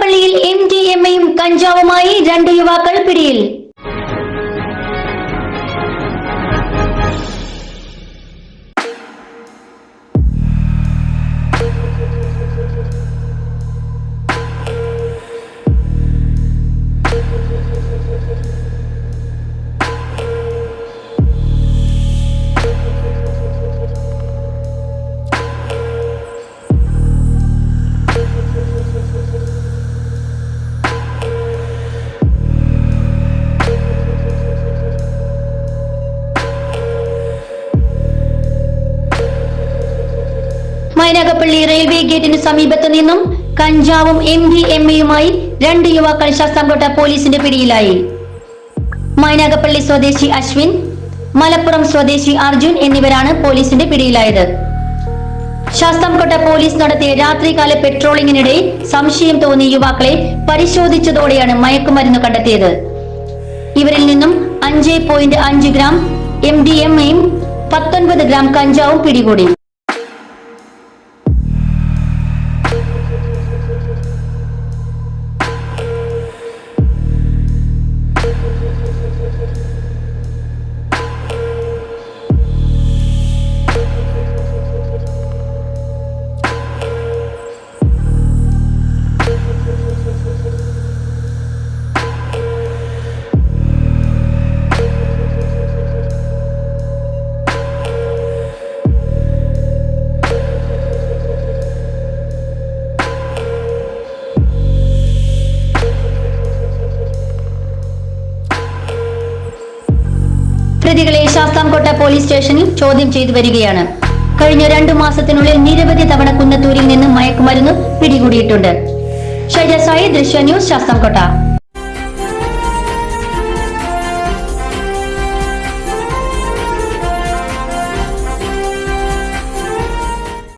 മൈനാഗപ്പള്ളിയിൽ MDMAയും കഞ്ചാവുമായി 2 യുവാക്കൾ പിടിയിൽ. മൈനാഗപ്പള്ളി റെയിൽവേ ഗേറ്റിന് സമീപത്ത് നിന്നും കഞ്ചാവും MDMAയുമായി 2 യുവാക്കൾ ശാസ്താംകോട്ട പോലീസിന്റെ പിടിയിലായി. മൈനാഗപ്പള്ളി സ്വദേശി അശ്വിൻ, മലപ്പുറം സ്വദേശി അർജുൻ എന്നിവരാണ് പോലീസിന്റെ പിടിയിലായത്. ശാസ്താംകോട്ട പോലീസ് നടത്തിയ രാത്രികാല പെട്രോളിംഗിനിടെ സംശയം തോന്നിയ യുവാക്കളെ പരിശോധിച്ചതോടെയാണ് മയക്കുമരുന്ന് കണ്ടെത്തിയത്. ഇവരിൽ നിന്നും 5.5 ഗ്രാം MDMAയും 19 ഗ്രാം കഞ്ചാവും പിടികൂടി. പ്രതികളെ ശാസ്താംകോട്ട പോലീസ് സ്റ്റേഷനിൽ ചോദ്യം ചെയ്തു വരികയാണ്. കഴിഞ്ഞ 2 മാസത്തിനുള്ളിൽ നിരവധി തവണ കുന്നത്തൂരിൽ നിന്ന് മയക്കുമരുന്ന് പിടികൂടിയിട്ടുണ്ട്. ഷൈജ സായി, ദൃശ്യ ന്യൂസ്, ശാസ്താംകോട്ട.